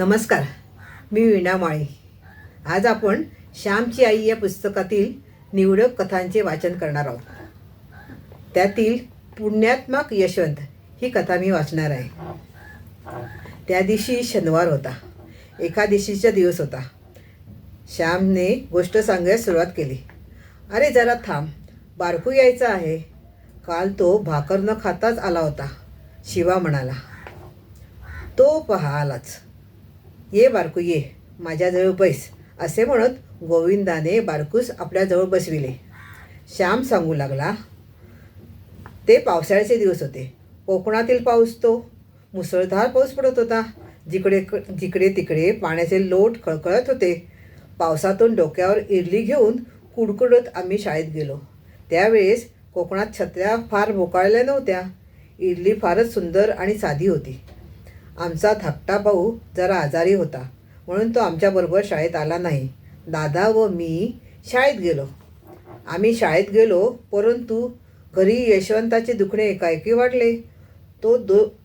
नमस्कार, मी वीणा माळी. आज आपण श्यामची आई या पुस्तकातील निवडक कथांचे वाचन करणार आहोत. त्यातील पुण्यात्मक यशवंत ही कथा मी वाचणार आहे. त्या दिवशी शनिवार होता. एकादशीचा दिवस होता. श्यामने गोष्ट सांगायला सुरुवात केली. अरे जरा थांब, बारकू यायचा आहे. काल तो भाकर न खाताच आला होता, शिवा म्हणाला. तो पहा आलाच. ये बारकू ये, माझ्याजवळ बैस, असे म्हणत गोविंदाने बारकूस आपल्याजवळ बसविले. श्याम सांगू लागला. ते पावसाळ्याचे दिवस होते. कोकणातील पाऊस तो मुसळधार पाऊस पडत होता. जिकडे तिकडे पाण्याचे लोट खळखळत होते. पावसातून डोक्यावर इरली घेऊन कुडकुडत आम्ही शाळेत गेलो. त्यावेळेस कोकणात छत्र्या फार बोकाळल्या नव्हत्या. इरली फारच सुंदर आणि साधी होती. आमचा धाकटा भाऊ जरा आजारी होता, म्हणून तो आमच्याबरोबर शाळेत आला नाही. दादा व मी शाळेत गेलो. आम्ही शाळेत गेलो, परंतु घरी यशवंताचे दुखणे एकाएकी वाढले. तो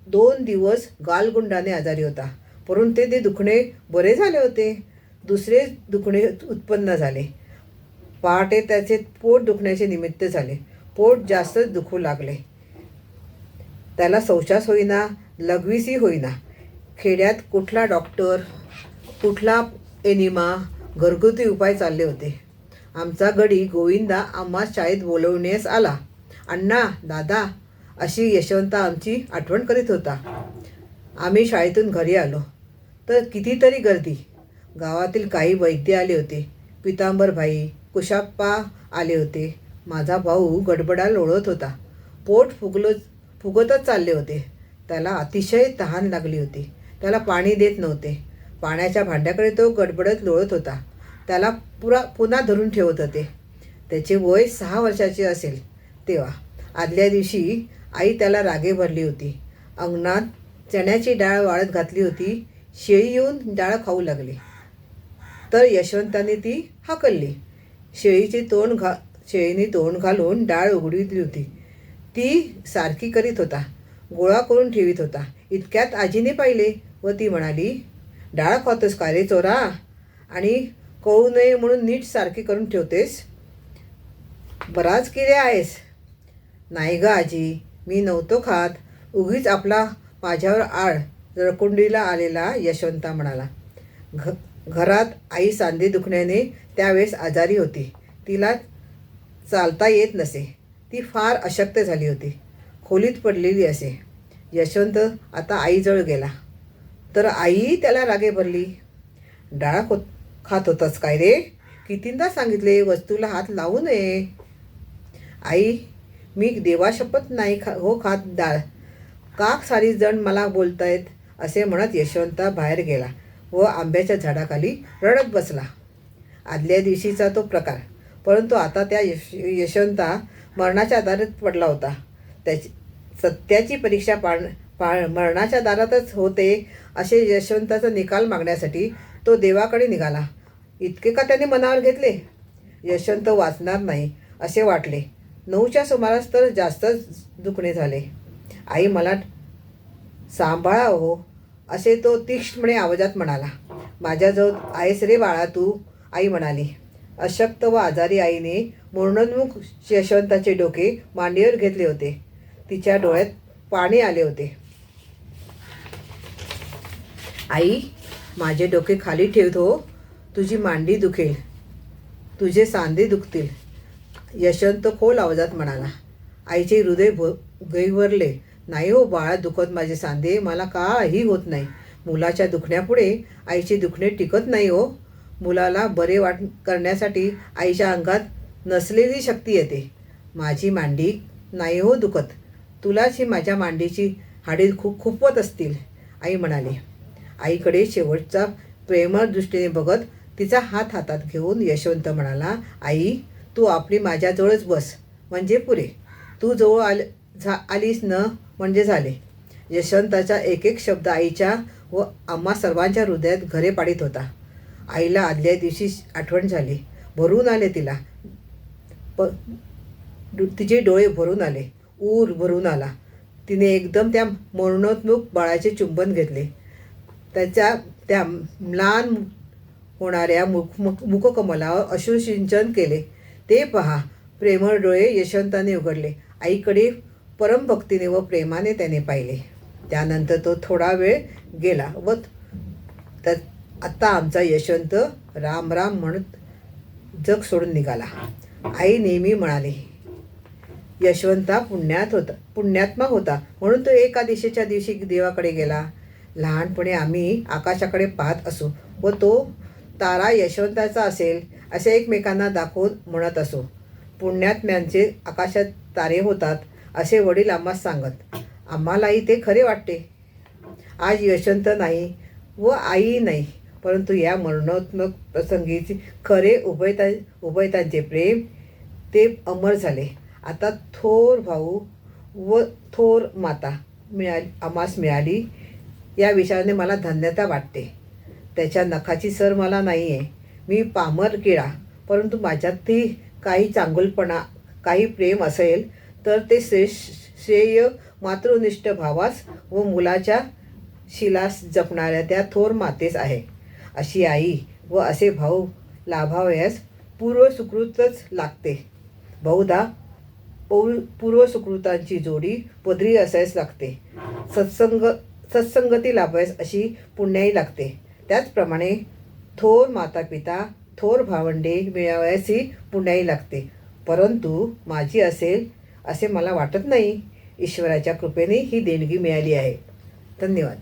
2 दिवस गालगुंडाने आजारी होता, परंतु ते दुखणे बरे झाले होते. दुसरे दुखणे उत्पन्न झाले. पहाटे त्याचे पोट दुखण्याचे निमित्त झाले. पोट जास्तच दुखू लागले. त्याला शौचास होईना, लघवीसही होईना. खेड्यात कुठला डॉक्टर, कुठला एनिमा, घरगुती उपाय चालले होते. आमचा गडी गोविंदा आम्हा शाळेत बोलवण्यास आला. अण्णा, दादा, अशी यशवंता आमची आठवण करीत होता. आम्ही शाळेतून घरी आलो तर कितीतरी गर्दी. गावातील काही वैद्य आले होते. पितांबरभाई, कुशाप्पा आले होते. माझा भाऊ गडबडा लोळत होता. पोट फुगतच चालले होते. त्याला अतिशय तहान लागली होती. त्याला पाणी देत नव्हते. पाण्याच्या भांड्याकडे तो गडबडत लोळत होता. त्याला पुन्हा धरून ठेवत होते. त्याचे वय 6 वर्षाचे असेल तेव्हा. आदल्या दिवशी आई त्याला रागे भरली होती. अंगणात चण्याची डाळ वाळत घातली होती. शेळी येऊन डाळ खाऊ लागली तर यशवंताने ती हाकलली. शेळीने तोंड घालून डाळ उघडली होती. ती सारखी करीत होता, गोळा करून ठेवीत होता. इतक्यात आजीने पाहिले व ती म्हणाली, डाळ खातोस का रे चोरा? आणि कळू नये म्हणून नीट सारखी करून ठेवतेस. बराच किरे आहेस. नाही ग आजी, मी नव्हतो खात. उगीच आपला माझ्यावर आळ जळकुंडीला आलेला यशवंता म्हणाला. घरात आई सांधे दुखण्याने त्यावेळेस आजारी होती. तिला चालता येत नसे. ती फार अशक्त झाली होती. खोलीत पडलेली असे. यशवंत आता आईजवळ गेला तर आई त्याला रागे भरली. डाळ खात होतास काय रे? कितींदा सांगितले वस्तूला हात लावू नये. आई, मी देवाशपथ नाही खात डाळ. का सारी जण मला बोलतायत, असे म्हणत यशवंता बाहेर गेला व आंब्याच्या झाडाखाली रडत बसला. आदल्या दिवशीचा तो प्रकार. परंतु आता त्या यशवंता मरणाच्या दारात पडला होता. सत्याची परीक्षा मरणाच्या दारातच होते असे यशवंताचा निकाल मागण्यासाठी तो देवाकडे निघाला. इतके का त्याने मनावर घेतले? यशवंत वाचणार नाही असे वाटले. 9च्या सुमारास तर जास्तच दुखणे झाले. आई, मला सांभाळा हो, असे तो तीक्ष्णपणे आवाजात म्हणाला. माझ्याजवळ आहेस रे बाळा तू, आई म्हणाली. अशक्त व आजारी आईने मरणोन्मुख यशवंताचे डोके मांडीवर घेतले होते. तिच्या डोळ्यात पाणी आले होते. आई, माझे डोके खाली ठेवतो, तुझी मांडी दुखेल, तुझे सांधे दुखतील, यशवंत खोल आवाजात म्हणाला. आईचे हृदय गैवरले. नाही हो बाळा, दुखत माझे सांधे, मला काही होत नाही. मुलाच्या दुखण्यापुढे आईचे दुखणे टिकत नाही हो. मुलाला बरे करण्यासाठी आईच्या अंगात नसलेली शक्ती येते. माझी मांडी नाही हो दुखत. तुलाच ही माझ्या मांडीची हाडे खुपवत असतील, आई म्हणाली. आईकडे शेवटचा प्रेमळ दृष्टीने बघत तिचा हात हातात घेऊन यशवंत म्हणाला. आई, तू आपली माझ्याजवळच बस म्हणजे पुरे. तू जवळ आलीस न म्हणजे झाले. यशवंताचा एक एक शब्द आईच्या व आम्हा सर्वांच्या हृदयात घरे पाडीत होता. आईला आदल्या दिवशी आठवण झाली. भरून आले तिला. तिचे डोळे भरून आले. ऊर भरून आला. तिने एकदम त्या मरणोन्मुख बाळाचे चुंबन घेतले. त्याच्या त्या म्लान होणाऱ्या मुखकमलावर अश्रुसिंचन केले. ते पहा, प्रेमळ डोळे यशवंताने उघडले. आईकडे परमभक्तीने व प्रेमाने त्याने पाहिले. त्यानंतर तो थोडा वेळ गेला व आता आमचा यशवंत राम राम म्हणत जग सोडून निघाला. आई नेहमी म्हणाली, यशवंता पुण्यात्मा होता म्हणून तो एकादशीच्या दिवशी देवाकडे गेला. लहानपणी आम्ही आकाशाकडे पाहत असू व तो तारा यशवंताचा असेल असे एकमेकांना दाखवून म्हणत असो. पुण्यात्म्यांचे आकाशात तारे होतात असे वडील आम्हास सांगत. आम्हालाही ते खरे वाटते. आज यशवंत नाही व आई नाही, परंतु या मरणोत्मक प्रसंगीचे खरे उभयतांचे प्रेम ते अमर झाले. आता थोर भाऊ व थोर माता आम्हास मिळाली या विचाराने मला धन्यता वाटते. त्याच्या नखाची सर मला नाही आहे. मी पामर किडा, परंतु माझ्यातही काही चांगुलपणा, काही प्रेम असेल तर ते श्रेय मातृनिष्ठ भावास व मुलाच्या शिलास जपणाऱ्या त्या थोर मातेस आहे. अशी आई व असे भाऊ लाभावयास पूर्वसुकृतच लागते. बहुधा पूर्वसुकृतांची जोडी पदरी असायच लागते. सत्संगती लाभावयास अशी पुण्याई लागते. त्याचप्रमाणे थोर मातापिता, थोर भावंडे मिळावयासही पुण्याई लागते. परंतु माझी असेल असे मला वाटत नाही. ईश्वराच्या कृपेने ही देणगी मिळाली आहे. धन्यवाद.